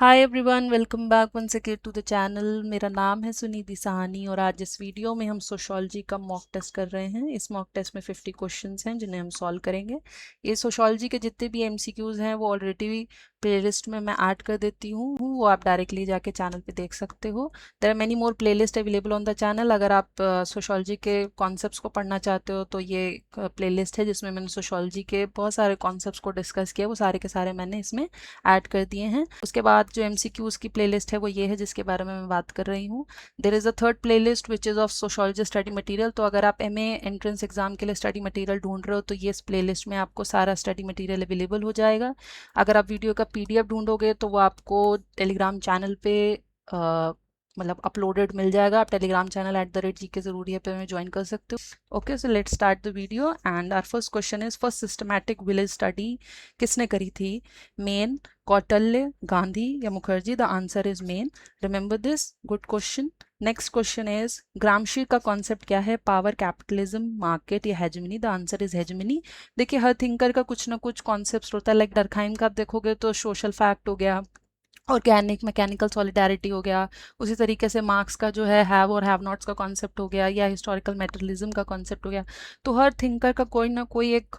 Hi everyone, welcome back once again to the channel. मेरा नाम है सुनिधि सहानी और आज इस वीडियो में हम सोशोलॉजी का मॉक टेस्ट कर रहे हैं। इस मॉक टेस्ट में 50 क्वेश्चंस हैं जिन्हें हम सॉल्व करेंगे। ये सोशोलॉजी के जितने भी एमसीक्यूज हैं वो ऑलरेडी प्लेलिस्ट में मैं ऐड कर देती हूँ, वो आप डायरेक्टली जाके चैनल पे देख सकते हो। There are many more playlist available on the channel. अगर आप सोशोलॉजी के कॉन्सेप्ट्स को पढ़ना चाहते हो तो ये प्लेलिस्ट है जिसमें मैंने सोशोलॉजी के बहुत सारे कॉन्सेप्ट्स को डिस्कस किया, वो सारे के सारे मैंने इसमें ऐड कर दिए हैं। उसके बाद जो एमसीक्यूज की प्लेलिस्ट है वो ये है जिसके बारे में मैं बात कर रही हूँ। There is a third playlist which is of sociology study material. तो अगर आप एमए एंट्रेंस एग्जाम के लिए स्टडी मटेरियल ढूंढ रहे हो तो ये इस प्लेलिस्ट में आपको सारा स्टडी मटेरियल अवेलेबल हो जाएगा। अगर आप वीडियो का पीडीएफ ढूंढोगे तो वो आपको टेलीग्राम चैनल पे मतलब अपलोडेड मिल जाएगा। आप टेलीग्राम चैनल @GK ज़रूरी है पे में ज्वाइन कर सकते हो। Okay, so let's start the video and our first question is first systematic village study किसने करी थी? मेन, कौटिल्य, गांधी या Mukherjee? The answer is Maine. Remember this, good question. Next question is Gramsci का कॉन्सेप्ट क्या है? पावर, कैपिटलिज्म, मार्केट या hegemony? The answer is hegemony. देखिए, हर थिंकर का कुछ ना कुछ कॉन्सेप्ट होता है। लाइक डरखाइम का आप देखोगे तो सोशल फैक्ट हो गया, ऑर्गेनिक मैकेनिकल सॉलिडारिटी हो गया। उसी तरीके से मार्क्स का जो है हैव और हैव नॉट्स का कॉन्सेप्ट हो गया, या हिस्टोरिकल मेटरलिज्म का कॉन्सेप्ट हो गया। तो हर थिंकर का कोई ना कोई एक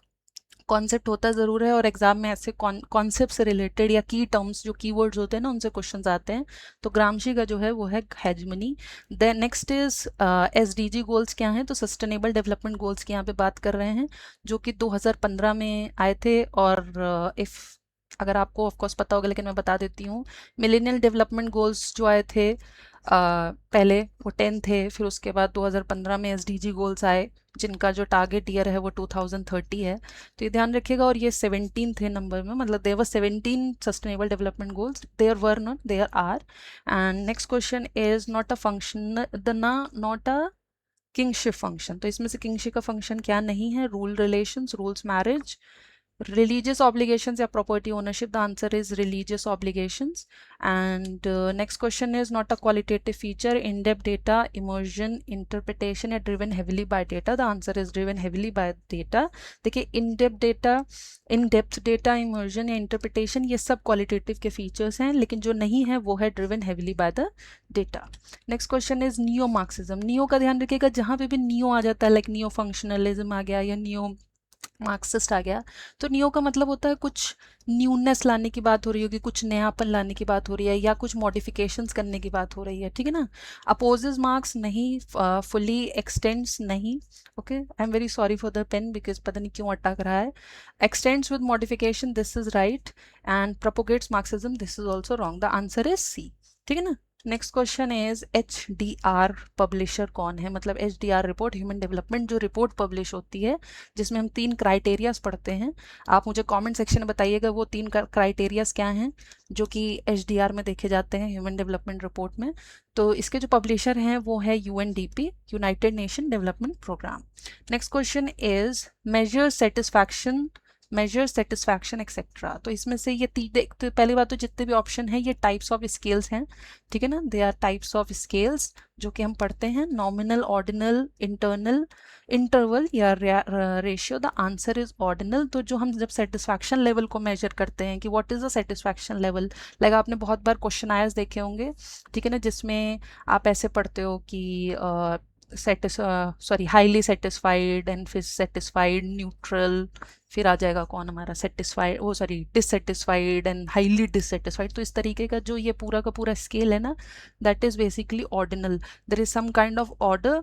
कॉन्सेप्ट होता ज़रूर है और एग्जाम में ऐसे कॉन्सेप्ट से रिलेटेड या की टर्म्स जो कीवर्ड्स होते हैं ना उनसे क्वेश्चंस आते हैं। तो ग्रामशी का जो है वो है hegemony. Then next is SDG goals क्या हैं? तो सस्टेनेबल डेवलपमेंट गोल्स की यहाँ पे बात कर रहे हैं जो कि 2015 में आए थे। और इफ़ अगर आपको ऑफकोर्स पता होगा लेकिन मैं बता देती हूँ। मिलेनियल डेवलपमेंट गोल्स जो आए थे पहले वो 10 थे, फिर उसके बाद 2015 में एसडीजी गोल्स आए जिनका जो टारगेट ईयर है वो 2030 है। तो ये ध्यान रखिएगा। और ये 17 थे नंबर में, मतलब there were 17 sustainable development goals. There were not, there are. And next question is not a function the ना नॉट अ किंगशिप फंक्शन। तो इसमें से किंगशिप का फंक्शन क्या नहीं है? Rule relations, rules marriage, religious obligations या property ownership? The answer is religious obligations. And next question is not a qualitative feature, in-depth data, immersion, interpretation या driven heavily by data? The answer is driven heavily by data. देखिए, in-depth data, immersion या interpretation ये सब qualitative के features हैं, लेकिन जो नहीं है वो है driven heavily by the data. Next question is neo marxism. neo का ध्यान रखिएगा, जहाँ पे भी neo आ जाता है लाइक neo functionalism आ गया या neo मार्क्सिस्ट आ गया, तो नियो का मतलब होता है कुछ न्यूनेस लाने की बात हो रही होगी, कुछ नयापन लाने की बात हो रही है या कुछ मॉडिफिकेशंस करने की बात हो रही है। ठीक है ना? अपोजेस मार्क्स नहीं, फुली एक्सटेंड्स नहीं। Okay, I am very sorry for the pain because पता नहीं क्यों अटक रहा है। Extends with modification, this is right. And propagates Marxism, this is also wrong. The answer is C. ठीक है ना? Next question is HDR publisher कौन है? मतलब HDR रिपोर्ट, ह्यूमन डेवलपमेंट जो रिपोर्ट पब्लिश होती है जिसमें हम 3 क्राइटेरियाज पढ़ते हैं। आप मुझे कमेंट सेक्शन में बताइएगा वो 3 क्राइटेरियाज क्या हैं जो कि HDR में देखे जाते हैं ह्यूमन डेवलपमेंट रिपोर्ट में। तो इसके जो पब्लिशर हैं वो है UNDP, United Nation Development Programme. Next question is measure satisfaction etcetera. तो इसमें से ये तो पहली बात तो जितने भी ऑप्शन है ये टाइप्स ऑफ स्केल्स हैं। ठीक है ना? They are types of scales जो कि हम पढ़ते हैं, नॉमिनल, ऑर्डिनल, इंटरनल, इंटरवल या ratio. The answer is ordinal. तो जो हम जब सेटिस्फैक्शन लेवल को मेजर करते हैं कि what is the satisfaction level, like आपने बहुत बार क्वेश्चन आयर्स देखे होंगे, ठीक है ना, जिसमें आप ऐसे पढ़ते हो कि हाईली सेटिस्फाइड एंड फिर सेटिस्फाइड, न्यूट्रल, फिर आ जाएगा कौन हमारा सेटिस्फाइड, वो sorry dissatisfied and highly dissatisfied. तो इस तरीके का जो ये पूरा का पूरा स्केल है ना, that is basically ordinal. There is some kind of order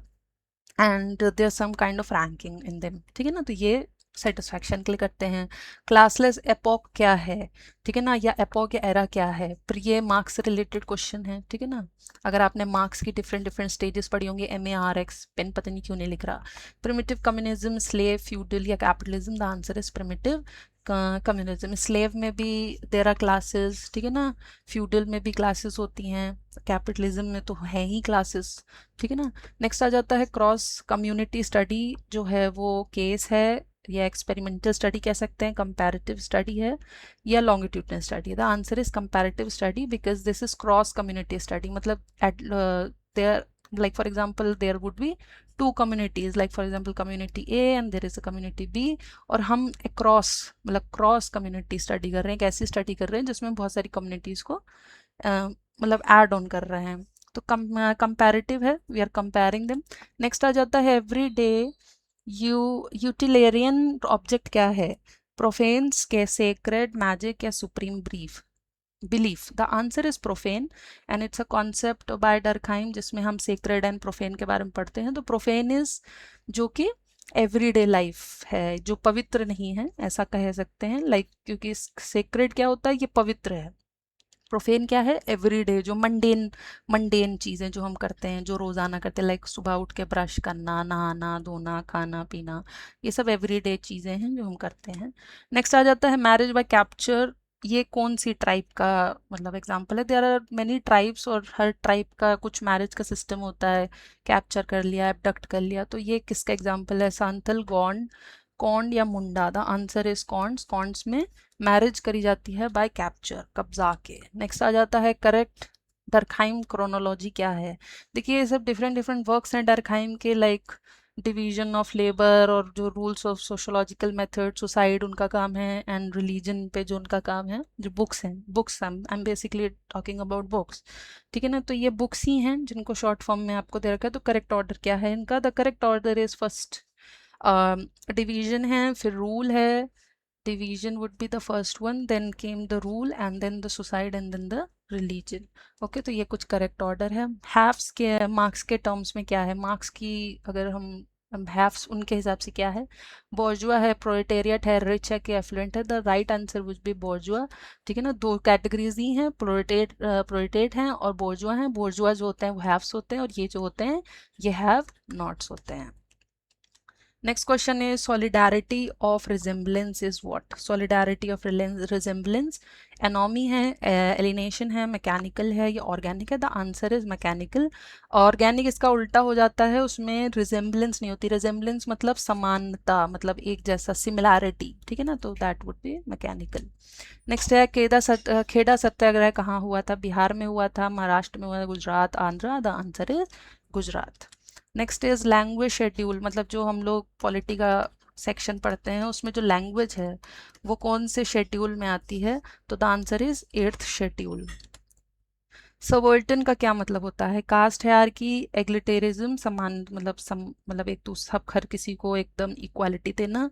and there some kind of ranking in them. ठीक है ना? तो ये सेटिस्फैक्शन के लिए करते हैं। क्लासलेस एपॉक क्या है? ठीक है ना? या एपॉक या एरा क्या है? पर ये मार्क्स से रिलेटेड क्वेश्चन है। ठीक है ना? अगर आपने मार्क्स की डिफरेंट डिफरेंट स्टेजेस पढ़ी होंगी, MARX, पेन पता नहीं क्यों नहीं लिख रहा। प्रिमिटिव कम्युनिज्म, स्लेव, फ्यूडल या capitalism? The answer is primitive communism. Slave में भी देयर आर क्लासेस, ठीक है ना, फ्यूडल में भी क्लासेस होती हैं, कैपिटलिज्म में तो है ही क्लासेस। ठीक है ना? नेक्स्ट आ जाता है क्रॉस कम्युनिटी स्टडी, जो है वो केस है या एक्सपेरिमेंटल स्टडी कह सकते हैं, कंपैरेटिव स्टडी है या लॉन्गिट्यूडनल स्टडी है। The answer is comparative study because this is cross community study. मतलब at there, like for example there would be 2 communities, like for example community A and there is a community B, और हम across मतलब cross community study कर रहे हैं। कैसी study कर रहे हैं? जिसमें बहुत सारी कम्युनिटीज़ को मतलब ऐड ऑन कर रहे हैं, तो कंपैरेटिव है, we are comparing them. Next आ जाता है एवरी डे यूटिलेरियन ऑब्जेक्ट क्या है, प्रोफेन्स के सेक्रेड मैजिक या supreme brief belief. The answer is profane and it's a concept bye Durkheim जिसमें हम सेक्रेड एंड प्रोफेन के बारे में पढ़ते हैं। तो प्रोफेन इज जो कि एवरीडे लाइफ है, जो पवित्र नहीं है, ऐसा कह सकते हैं, लाइक क्योंकि सेक्रेड क्या होता है, ये पवित्र है। प्रोफेन क्या है, एवरीडे, जो मंडेन मंडेन चीज़ें जो हम करते हैं, जो रोज़ाना करते हैं, लाइक सुबह उठ के ब्रश करना, नहाना धोना, खाना पीना, ये सब एवरीडे चीज़ें हैं जो हम करते हैं। नेक्स्ट आ जाता है मैरिज बाय कैप्चर। ये कौन सी ट्राइब का मतलब एग्जांपल है, देयर आर मेनी ट्राइब्स और हर ट्राइब का कुछ मैरिज का सिस्टम होता है, कैप्चर कर लिया, एबडक्ट कर लिया, तो ये किसका एग्जांपल है, सांथल, गोंड, कौंड या Munda. The answer is Khonds. Khonds में मैरिज करी जाती है बाय कैप्चर, कब्जा के। नेक्स्ट आ जाता है करेक्ट डरखाइम क्रोनोलॉजी क्या है। देखिए ये सब डिफरेंट डिफरेंट वर्क्स हैं डरखाइम के, लाइक डिवीजन ऑफ लेबर और जो rules of sociological method, suicide उनका काम है, एंड रिलीजन पे जो उनका काम है, जो बुक्स हैं, books I am basically talking about books, ठीक है ना। तो ये बुक्स ही हैं जिनको शॉर्ट फॉर्म में आपको दे रखा है। तो करेक्ट ऑर्डर क्या है इनका, the correct order is first division है, फिर रूल है, division would be the first one, then came the rule and then the suicide and then the religion। Okay तो ये कुछ करेक्ट ऑर्डर है। हैव्स के मार्क्स के टर्म्स में क्या है, मार्क्स की अगर हम हैव्स उनके हिसाब से क्या है, बोर्जुआ है, प्रोलेटेरिएट है, रिच है कि एफ्लुएंट है। The right answer would be bourgeois, ठीक है ना। दो कैटेगरीज ही हैं, प्रोलेटेट हैं और बोर्जुआ हैं। बोर्जुआ जो होते हैं वो हैव्स होते हैं और ये जो होते हैं ये हैव नॉट्स होते हैं। Next question is solidarity of resemblance is what? Solidarity of resemblance anomie है, एलिनेशन है, मैकेनिकल है या ऑर्गेनिक है। The answer is mechanical. Organic इसका उल्टा हो जाता है, उसमें रिजेम्बलेंस नहीं होती। रिजेम्बलेंस मतलब समानता, मतलब एक जैसा, सिमिलैरिटी, ठीक है ना, तो that would be mechanical. Next है खेड़ा सत्याग्रह कहाँ हुआ था, बिहार में हुआ था, महाराष्ट्र में हुआ था, Gujarat, Andhra. The answer is Gujarat. Next is language schedule, मतलब जो हम लोग पॉलिटी का सेक्शन पढ़ते हैं उसमें जो लैंग्वेज है वो कौन से शेड्यूल में आती है, तो the answer is 8th schedule. Subaltern का क्या मतलब होता है, कास्ट हायरार्की, एग्लिटेरिज्म, समान मतलब एक दूसरा हर किसी को एकदम इक्वालिटी देना,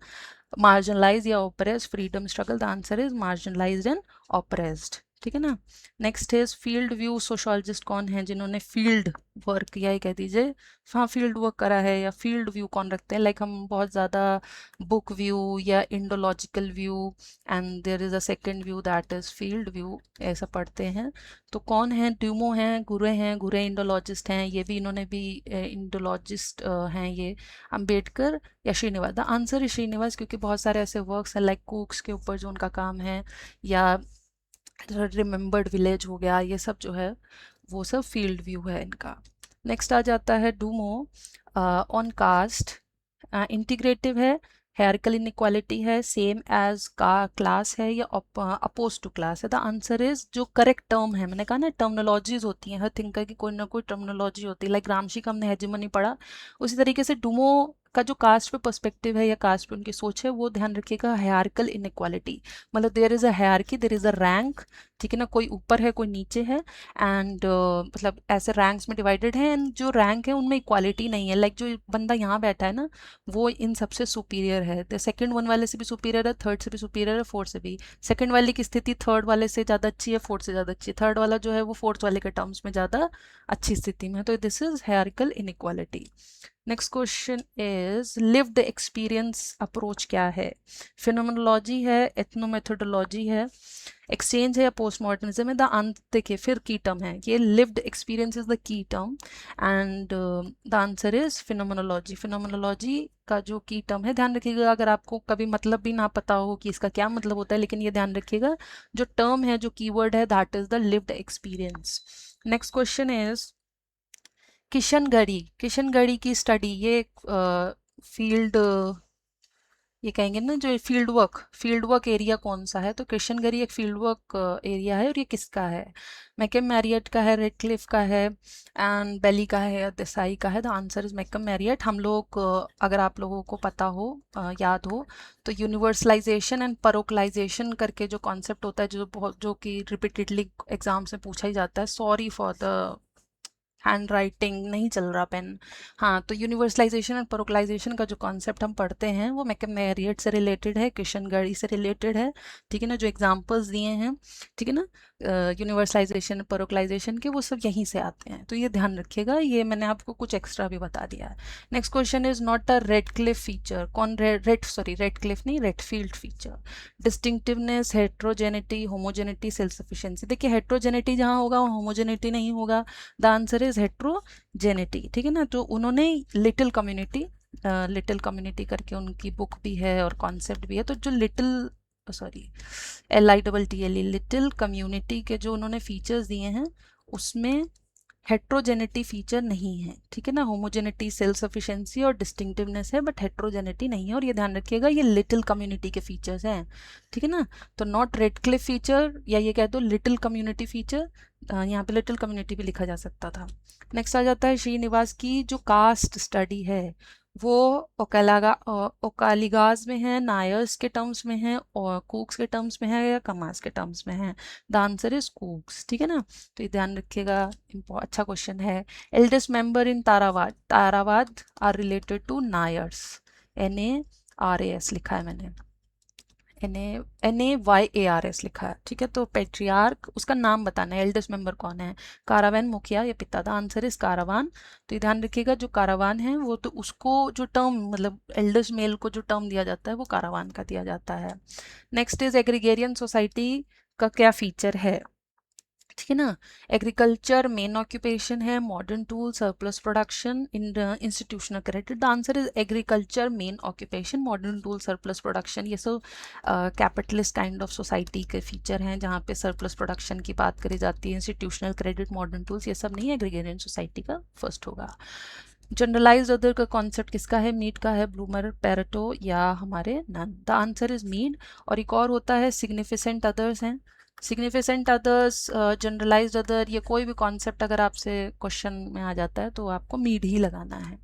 मार्जिनलाइज या oppress, freedom struggle. The answer is marginalised and oppressed, ठीक है ना। Next is field view sociologist कौन है जिन्होंने फील्ड वर्क किया है, कह दीजिए। हाँ फील्ड वर्क करा है, या फील्ड व्यू कौन रखते हैं, लाइक हम बहुत ज़्यादा बुक व्यू या Indological view and there is a second view that is field view, ऐसा पढ़ते हैं। तो कौन है, ड्यूमो हैं, घुरे इंडोलॉजिस्ट हैं, ये भी इन्होंने भी इंडोलॉजिस्ट हैं ये। अंबेडकर या Srinivas. The answer is Srinivas, क्योंकि बहुत सारे ऐसे वर्क्स हैं लाइक कुक्स के ऊपर जो उनका काम है, या रिमेंबर्ड विलेज हो गया, ये सब जो है वो सब फील्ड व्यू है इनका। नेक्स्ट आ जाता है डूमो ऑन कास्ट, इंटीग्रेटिव है, हेयरकल इनइक्वालिटी है, सेम एज का क्लास है या अपोज टू क्लास है। द आंसर इज जो करेक्ट टर्म है, मैंने कहा ना टर्मिनोलॉजीज होती हैं, हर थिंकर की कोई ना कोई टर्मिनोलॉजी होती है, लाइक ग्रामशी का हमने हेजिमनी पढ़ा, उसी तरीके से डूमो का जो कास्ट पे पर्सपेक्टिव है या कास्ट पे उनकी सोच है वो ध्यान रखिएगा, हायरार्किकल इनइक्वालिटी, मतलब there is a hierarchy, there is a rank, ठीक है ना, कोई ऊपर है कोई नीचे है, एंड मतलब ऐसे रैंक्स में डिवाइडेड है, एंड जो रैंक है उनमें इक्वालिटी नहीं है, लाइक जो बंदा यहाँ बैठा है ना वो इन सबसे सुपीरियर है, तो सेकंड वन वाले से भी सुपीरियर है, थर्ड से भी सुपीरियर है, फोर्थ से भी। सेकंड वाले की स्थिति थर्ड वाले से ज़्यादा अच्छी है, फोर्थ से ज़्यादा अच्छी है, थर्ड वाला जो है वो फोर्थ वाले के टर्म्स में ज़्यादा अच्छी स्थिति में है, तो this is hierarchical inequality. Next question is lived experience approach क्या है, फिनोमेनोलॉजी है, एथनोमेथोडोलॉजी है, एक्सचेंज है या पोस्ट मॉडर्निज्म है। द अंत देखिए फिर की टर्म है, ये lived experience is the key term and the answer is phenomenology. Phenomenology का जो की टर्म है, ध्यान रखिएगा अगर आपको कभी मतलब भी ना पता हो कि इसका क्या मतलब होता है, लेकिन ये ध्यान रखिएगा जो टर्म है, जो कीवर्ड है, that is the lived experience. Next question is Kishangarhi की स्टडी, ये फील्ड ये कहेंगे ना जो फील्ड वर्क एरिया कौन सा है, तो किशनगढ़ी एक फील्ड वर्क एरिया है, और ये किसका है? मैकम मैरियट का है, रेडक्लिफ का है, एंड बेली का है, या देसाई का है? The answer is McKim Marriott. हम लोग अगर आप लोगों को पता हो, याद हो, तो यूनिवर्सलाइजेशन एंड परोकलाइजेशन करके जो कॉन्सेप्ट होता है, जो कि रिपीटेडली एग्जाम्स में पूछा ही जाता है। Sorry for the hand writing, नहीं चल रहा पेन। हाँ, तो यूनिवर्सलाइजेशन और परोकलाइजेशन का जो कॉन्सेप्ट हम पढ़ते हैं वो मैकम मैरियट से रिलेटेड है, किशनगढ़ी से रिलेटेड है, ठीक है ना। जो एग्जांपल्स दिए हैं, ठीक है ना, यूनिवर्सलाइजेशन परोकलाइजेशन के, वो सब यहीं से आते हैं, तो ये ध्यान रखिएगा। ये मैंने आपको कुछ एक्स्ट्रा भी बता दिया है। Next question is not a Redcliffe feature. कौन? रेडक्लिफ नहीं, Redfield feature. Distinctiveness, heterogeneity, homogeneity, self sufficiency. देखिए हेट्रोजेनिटी जहाँ होगा वहाँ होमोजेनिटी नहीं होगा। द आंसर इज हेट्रोजेनिटी, ठीक है ना। तो उन्होंने लिटिल कम्युनिटी करके उनकी बुक भी है और कॉन्सेप्ट भी है। तो जो लिटिल कम्युनिटी के जो उन्होंने फीचर्स दिए हैं उसमें हेट्रोजेनिटी फीचर नहीं है, ठीक है ना। होमोजेनिटी, सेल्फ सफिशिएंसी और डिस्टिंक्टिवनेस है, बट हेट्रोजेनिटी नहीं है। और ये ध्यान रखिएगा, ये लिटिल कम्युनिटी के फीचर्स हैं, ठीक है ना। तो नॉट रेडक्लिफ फीचर, या ये कह दो लिटिल कम्युनिटी फीचर। यहाँ पे लिटिल कम्युनिटी भी लिखा जा सकता था। नेक्स्ट आ जाता है श्रीनिवास की जो कास्ट स्टडी है वो ओकालिगाज में है, नायर्स के टर्म्स में है, और कूक्स के टर्म्स में है, या कमास के टर्म्स में है? द आंसर इज कूक्स, ठीक है ना। तो ये ध्यान रखिएगा, अच्छा क्वेश्चन है। Eldest member in tharavad are related to Nairs. NARAS लिखा है मैंने, NAYARS लिखा है, ठीक है। तो पेट्रियार्क, उसका नाम बताना है, एल्डेस्ट मेंबर कौन है? कारावान मुखिया या पिता? The answer is karanavan. तो ये ध्यान रखिएगा, जो कारावान है वो तो उसको जो टर्म, मतलब एल्डेस्ट मेल को जो टर्म दिया जाता है वो कारावान का दिया जाता है। नेक्स्ट इज एग्रीगेरियन सोसाइटी का क्या फीचर है, ठीक है ना। एग्रीकल्चर मेन ऑक्यूपेशन है, modern tool, surplus production, institutional credit. The answer is agriculture main occupation, modern tool, surplus production. ये सब कैपिटलिस्ट काइंड ऑफ सोसाइटी के फीचर हैं जहाँ पे सरप्लस प्रोडक्शन की बात करी जाती है। इंस्टीट्यूशनल क्रेडिट, मॉडर्न टूल्स, ये सब नहीं, एग्रीगेरियन सोसाइटी का फर्स्ट होगा। जनरलाइज अदर का कॉन्सेप्ट किसका है? मीड का है, ब्लूमर, पेरेटो, या हमारे नन? The answer is Mead. और एक और होता है सिग्निफिकेंट अदर्स हैं। सिग्निफिकेंट अदर्स, जनरलाइज्ड अदर, ये कोई भी कॉन्सेप्ट अगर आपसे क्वेश्चन में आ जाता है तो आपको मीड ही लगाना है।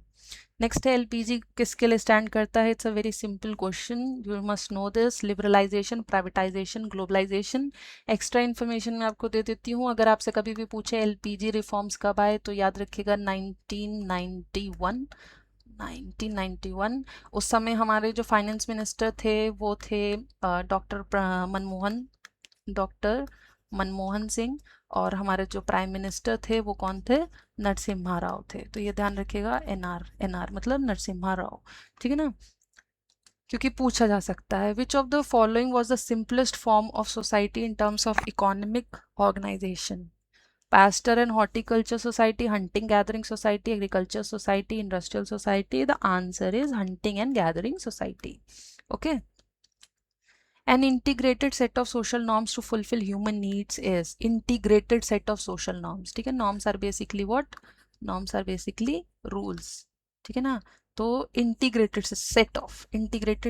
नेक्स्ट है LPG किसके लिए स्टैंड करता है? It's a very simple question, you must know this. Liberalisation, privatisation, globalisation. Extra information मैं आपको दे देती हूँ, अगर आपसे कभी भी पूछे LPG रिफॉर्म्स कब आए तो याद रखिएगा 1991। 1991। उस समय हमारे जो फाइनेंस मिनिस्टर थे वो थे डॉक्टर मनमोहन सिंह, और हमारे जो प्राइम मिनिस्टर थे वो कौन थे? नरसिम्हा राव थे। तो ये ध्यान रखिएगा, एनआर मतलब नरसिम्हा राव, ठीक है ना, क्योंकि पूछा जा सकता है। Which of the following was the simplest form of society in terms of economic organisation? Pasture and Horticulture Society, Hunting Gathering Society, Agriculture Society, Industrial Society? The answer is Hunting and Gathering Society. Okay. An integrated set of social norms to fulfill human needs is integrated set of social norms, ठीक है। Norms are basically what? Norms are basically rules, ठीक है ना। तो integrated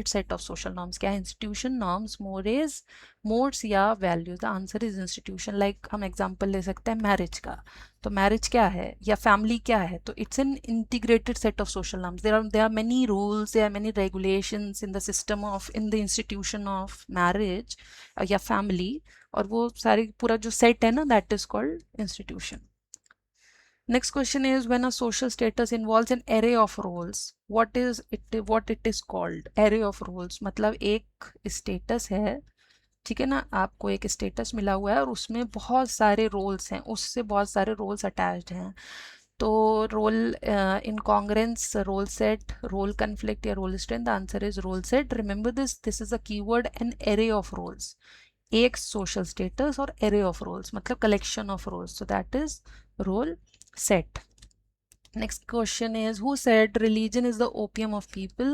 set of social norms क्या है? Institution, norms, modes या values? The answer is institution. Like हम example ले सकते हैं मैरिज का, तो मैरिज क्या है या फैमिली क्या है? तो it's an integrated set of social norms. There are many rules, there are many regulations in the system of, in the institution of marriage या फैमिली, और वो सारी पूरा जो सेट है ना, that is called institution. Next question is when a social status involves an array of roles, what it is called? Array of roles मतलब एक status है, ठीक है ना, आपको एक स्टेटस मिला हुआ है और उसमें बहुत सारे रोल्स हैं, उससे बहुत सारे रोल्स अटैच्ड हैं। तो role incongruence, role set, role conflict या role strength? The answer is role set. Remember this is a keyword, an array of roles. एक सोशल स्टेटस और एरे ऑफ रोल्स मतलब collection of roles, so that is role set. Next question is who said religion is the opium of people?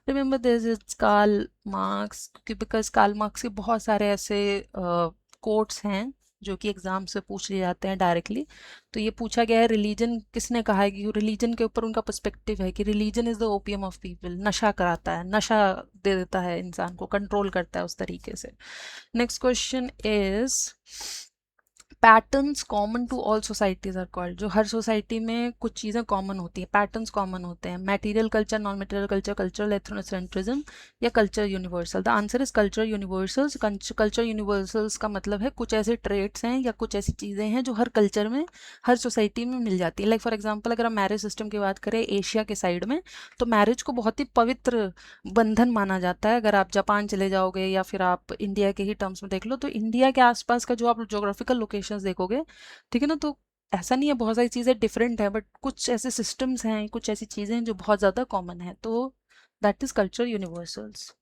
Remember this is Karl Marx, because Karl Marx के बहुत सारे ऐसे quotes हैं जो कि exam से पूछ लिए जाते हैं डायरेक्टली। तो ये पूछा गया है रिलीजन किसने कहा है, कि रिलीजन के ऊपर उनका पर्सपेक्टिव है कि religion is the opium of people, नशा कराता है, नशा दे देता है इंसान को, कंट्रोल करता है उस तरीके से। Next question is patterns common to all societies are called, जो हर सोसाइटी में कुछ चीज़ें कॉमन होती हैं, पैटर्न्स कॉमन होते हैं, material culture, non material culture, cultural ethnocentrism या culture universal. The answer is culture universals. Culture universals का मतलब है कुछ ऐसे ट्रेट्स हैं या कुछ ऐसी चीज़ें हैं जो हर कल्चर में, हर सोसाइटी में मिल जाती है। लाइक फॉर एग्जाम्पल अगर हम मैरिज सिस्टम की बात करें एशिया के साइड में, तो मैरिज को बहुत ही पवित्र बंधन माना जाता है। अगर आप जापान चले जाओगे या फिर आप इंडिया के ही टर्म्स में देख लो, तो इंडिया के आसपास का जो आप जोग्राफिकल लोकेशंस देखोगे, ठीक है ना, तो ऐसा नहीं है, बहुत सारी चीज़ें डिफरेंट है, बट कुछ ऐसे सिस्टम्स हैं, कुछ ऐसी चीज़ें हैं जो बहुत ज़्यादा कॉमन है, तो that is culture universals.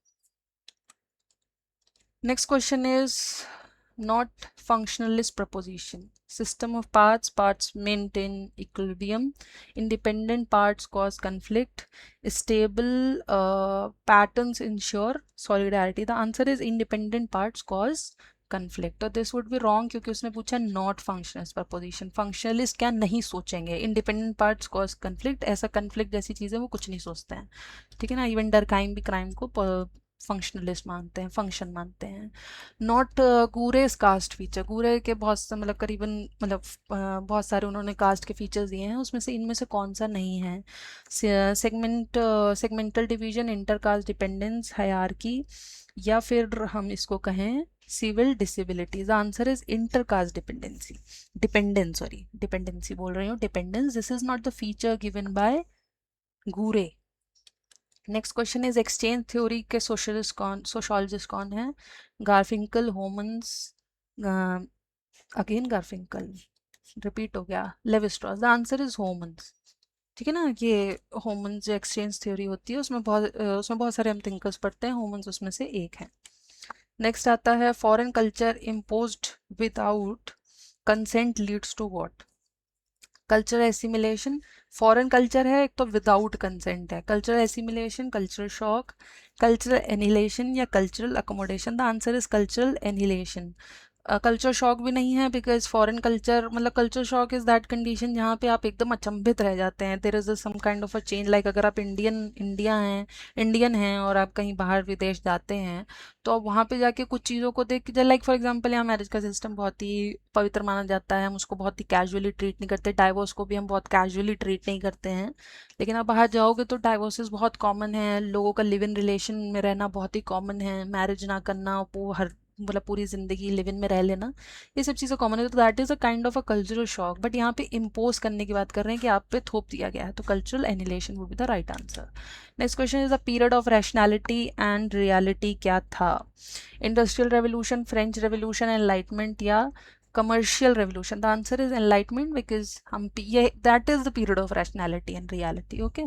Next question is not functionalist proposition. System of parts, parts maintain equilibrium, independent parts cause conflict, stable patterns ensure solidarity. The answer is independent parts cause conflict. तो this would be wrong क्योंकि उसने पूछा not functionalist preposition. Functionalist क्या नहीं सोचेंगे, independent parts cause conflict, ऐसा conflict जैसी चीज़ें वो कुछ नहीं सोचते हैं, ठीक है ना। इवन डरकाइम भी क्राइम को फंक्शनलिस्ट मानते हैं, फंक्शन मानते हैं। नॉट गूरेज कास्ट फीचर, गूरे के बहुत से मतलब करीबन मतलब बहुत सारे उन्होंने कास्ट के फीचर्स दिए हैं, उसमें से इनमें से कौन सा नहीं है। Segmental division, intercaste dependence, hierarchy, या फिर हम इसको कहें civil disabilities. Answer is intercaste dependency, dependency बोल रही हूँ, dependence. This is not the feature given by Ghurye. Next question is exchange theory के सोशोलॉजिस्ट कौन है? Garfinkel, Homans, again Garfinkel, repeat हो गया, Levi Strauss. The answer is Homans, ठीक है ना। ये होमन्स जो एक्सचेंज थ्योरी होती है उसमें बहुत सारे हम थिंकर्स पढ़ते हैं, होमन्स उसमें से एक है। नेक्स्ट आता है foreign culture imposed without consent leads to what? Cultural assimilation. Foreign culture है एक तो विदाउट कंसेंट है, cultural assimilation, cultural shock, cultural annihilation या cultural accommodation. The answer is cultural annihilation. Culture shock भी नहीं है, बिकॉज फॉरेन कल्चर मतलब culture shock is that condition जहाँ पे आप एकदम अचंभित रह जाते हैं, there is some kind of a change. Like अगर आप इंडियन हैं और आप कहीं बाहर विदेश जाते हैं, तो आप वहाँ पे जाके कुछ चीज़ों को देख के, लाइक फॉर एग्जांपल यहाँ मैरिज का सिस्टम बहुत ही पवित्र माना जाता है, हम उसको बहुत ही कैजुअली ट्रीट नहीं करते, डाइवोर्स को भी हम बहुत कैजुअली ट्रीट नहीं करते हैं। लेकिन आप बाहर जाओगे तो डाइवोर्सेस बहुत कॉमन है, लोगों का लिव इन रिलेशन में रहना बहुत ही कॉमन है, मैरिज ना करना, वो हर मतलब पूरी ज़िंदगी लिव इन में रह लेना, ये सब चीज़ें कॉमन है। तो that is a kind of a cultural shock, but यहाँ पे इम्पोज करने की बात कर रहे हैं कि आप पे थोप दिया गया है, तो cultural annihilation would be the right answer. Next question is the period of rationality and reality क्या था? Industrial revolution, French revolution, enlightenment या commercial revolution? The answer is enlightenment, because हम ये that is the period of rationality and reality, okay,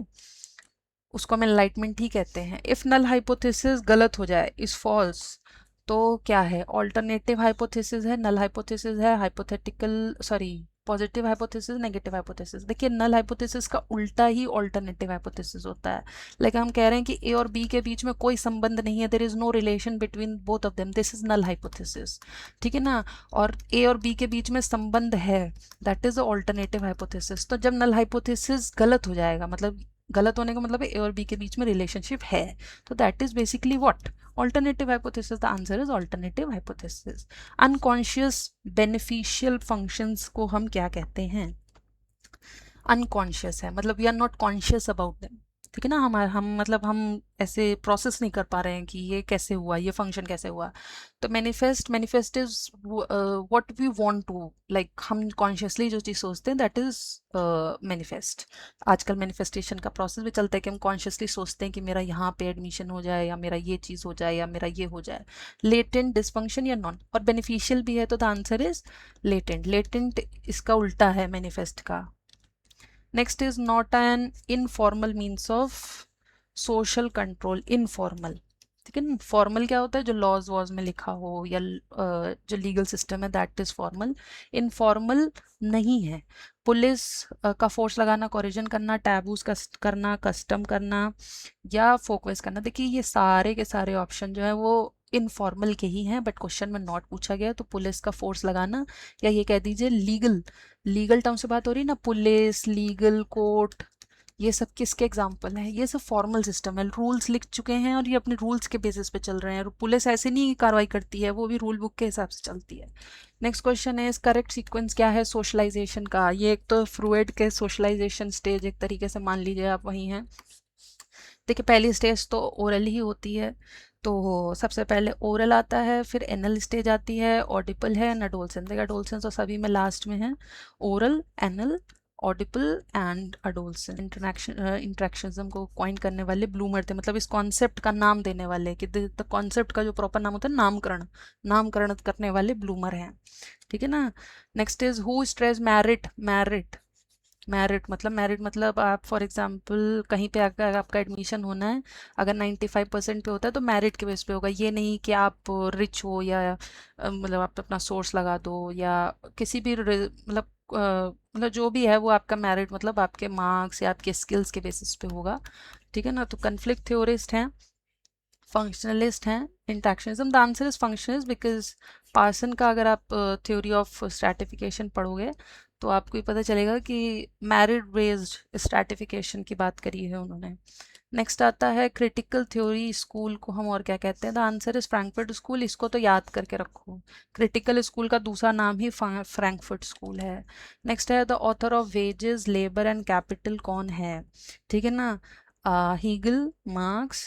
उसको हम enlightenment ही कहते हैं। If null hypothesis गलत हो जाए, इज फॉल्स, तो क्या है? ऑल्टरनेटिव हाइपोथेसिस है, नल हाइपोथेसिस है, hypothetical sorry positive hypothesis, negative hypothesis. देखिए नल हाइपोथेसिस का उल्टा ही ऑल्टरनेटिव हाइपोथेसिस होता है। लाइक हम कह रहे हैं कि ए और बी के बीच में कोई संबंध नहीं है, there is no relation between both of them, this is null hypothesis, ठीक है ना। और ए और बी के बीच में संबंध है, दैट इज ऑल्टरनेटिव हाइपोथेसिस। तो जब नल हाइपोथेसिस गलत हो जाएगा, मतलब गलत होने का मतलब है ए और बी के बीच में रिलेशनशिप है, तो that is basically what? Alternative hypothesis. The answer is alternative hypothesis. Unconscious beneficial functions को हम क्या कहते हैं? Unconscious है, मतलब we are not conscious about them, ठीक है ना। हम मतलब हम ऐसे प्रोसेस नहीं कर पा रहे हैं कि ये कैसे हुआ, ये फंक्शन कैसे हुआ। तो manifest is what we want to, like हम कॉन्शियसली जो चीज़ सोचते हैं, दैट इज मैनिफेस्ट। आजकल मैनिफेस्टेशन का प्रोसेस भी चलता है कि हम कॉन्शियसली सोचते हैं कि मेरा यहाँ पे एडमिशन हो जाए, या मेरा ये चीज़ हो जाए, या मेरा ये हो जाए। लेटेंट, डिसफंक्शन या नॉन, और बेनिफिशियल भी है, तो the answer is latent. Latent इसका उल्टा है मैनिफेस्ट का। Next is not an informal means of social control, informal, ठीक है ना। फॉर्मल क्या होता है? जो लॉज वॉज में लिखा हो या जो लीगल सिस्टम है, दैट इज फॉर्मल। इनफॉर्मल नहीं है। पुलिस का फोर्स लगाना, कोरिजन करना, टैबूज करना, कस्टम करना या फोकस करना। देखिए ये सारे के सारे ऑप्शन जो है वो इनफॉर्मल के ही हैं, बट क्वेश्चन में नॉट पूछा गया, तो पुलिस का फोर्स लगाना, या ये कह दीजिए लीगल, लीगल टर्म से बात हो रही है ना, पुलिस, लीगल, कोर्ट, ये सब किसके एग्जाम्पल हैं? ये सब फॉर्मल सिस्टम है, रूल्स लिख चुके हैं और ये अपने रूल्स के बेसिस पे चल रहे हैं। और पुलिस ऐसे नहीं कार्रवाई करती है, वो भी रूल बुक के हिसाब से चलती है। नेक्स्ट क्वेश्चन है, करेक्ट सीक्वेंस क्या है सोशलाइजेशन का? ये एक तो फ्रूइड के सोशलाइजेशन स्टेज एक तरीके से मान लीजिए आप वहीं हैं। देखिए पहली स्टेज तो ओरल ही होती है, तो सबसे पहले ओरल आता है, फिर एनल स्टेज आती है, ऑडिबल है, एडोलसेंस। देखिए एडोलसेंस तो सभी में लास्ट में है, oral, anal, audible and adolescence. Interactionism को कॉइन करने वाले ब्लूमर थे, मतलब इस कॉन्सेप्ट का नाम देने वाले, कि द कॉन्सेप्ट का जो प्रॉपर नाम होता है नामकरण, नामकरण करने वाले ब्लूमर हैं, ठीक है ना। Next is who stress merit, merit, merit मतलब आप फॉर एग्जांपल कहीं पे अगर आपका एडमिशन होना है, अगर 95% पे होता है तो मैरिट के बेस पे होगा, ये नहीं कि आप रिच हो या मतलब आप अपना सोर्स लगा दो, या किसी भी मतलब जो भी है वो आपका मैरिट मतलब आपके मार्क्स या आपके स्किल्स के बेसिस पे होगा, ठीक है ना। तो कन्फ्लिक्ट थ्योरिस्ट हैं, फंक्शनलिस्ट हैं, interactionism. The answer is functionalist, because Parson का अगर आप थ्योरी ऑफ स्ट्रैटिफिकेशन पढ़ोगे तो आपको ये पता चलेगा कि मेरिट बेस्ड स्ट्रैटिफिकेशन की बात करी है उन्होंने। नेक्स्ट आता है क्रिटिकल थ्योरी स्कूल को हम और क्या कहते हैं? The answer is Frankfurt school, इसको तो याद करके रखो, क्रिटिकल स्कूल का दूसरा नाम ही फ्रैंकफर्ट स्कूल है। नेक्स्ट है the author of wages, labour and capital कौन है? ठीक है ना, हीगल, मार्क्स,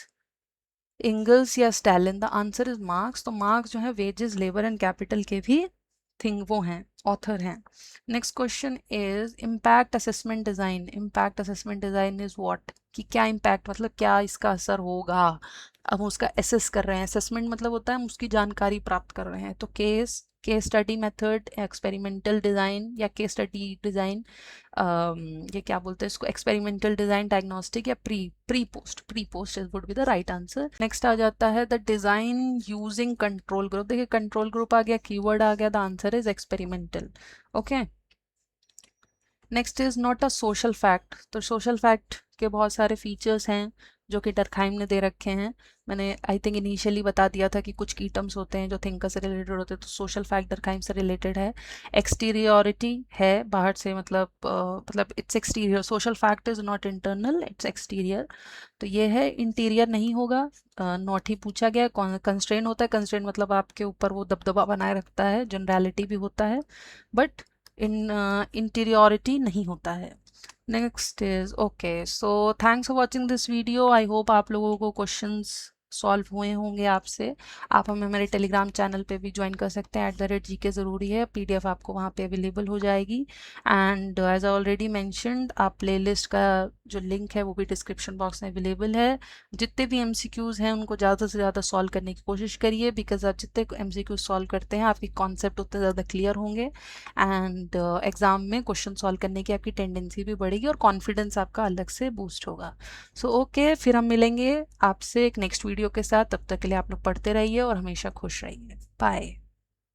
इंगल्स या Stalin? The answer is marks. तो मार्क्स जो है वेजेस, लेबर एंड कैपिटल के भी थिंग वो हैं, ऑथर हैं। Next question is impact assessment design. Impact assessment design is what, कि क्या इम्पैक्ट मतलब क्या इसका असर होगा, अब हम उसका एसेस कर रहे हैं। असेसमेंट मतलब होता है हम उसकी जानकारी प्राप्त कर रहे हैं। तो case study method, experimental design या केस स्टडी डिज़ाइन, ये क्या बोलते हैं इसको, एक्सपेरिमेंटल डिज़ाइन, डायग्नोस्टिक या pre post would be the right answer. Next आ जाता है the design using control group. देखिए कंट्रोल ग्रुप आ गया, कीवर्ड आ गया, the answer is experimental. Okay, next is not a social fact. तो सोशल फैक्ट के बहुत सारे फीचर्स हैं जो कि डर्कहाइम ने दे रखे हैं। मैंने आई थिंक इनिशियली बता दिया था कि कुछ की टर्म्स होते हैं जो थिंकर से रिलेटेड होते हैं, तो सोशल फैक्ट डर्कहाइम से रिलेटेड है। एक्सटीरियोरिटी है, बाहर से मतलब it's exterior, social fact is not internal, it's exterior. तो ये है, इंटीरियर नहीं होगा, नॉट ही पूछा गया। कंस्ट्रेन होता है, कंस्ट्रेन मतलब आपके ऊपर वो दबदबा बनाए रखता है, जनरलिटी भी होता है, बट इंटीरियोरिटी नहीं होता है। Next is okay, so thanks for watching this video. I hope आप लोगों को क्वेश्चंस सॉल्व हुए होंगे आपसे। आप हमें हमारे टेलीग्राम चैनल पे भी ज्वाइन कर सकते हैं, @GK ज़रूरी है, PDF आपको वहाँ पे अवेलेबल हो जाएगी। And as I already mentioned, आप प्लेलिस्ट का जो लिंक है वो भी डिस्क्रिप्शन बॉक्स में अवेलेबल है। जितने भी MCQs हैं उनको ज़्यादा से ज़्यादा सॉल्व करने की कोशिश करिए, बिकॉज आप जितने MCQs सॉल्व करते हैं आपके कॉन्सेप्ट उतने ज़्यादा क्लियर होंगे, एंड एग्ज़ाम में क्वेश्चन सॉल्व करने की आपकी टेंडेंसी भी बढ़ेगी और कॉन्फिडेंस आपका अलग से बूस्ट होगा। सो ओके, फिर हम मिलेंगे आपसे एक नेक्स्ट वीडियो के साथ। तब तक के लिए आप लोग पढ़ते रहिए और हमेशा खुश रहिए। बाय।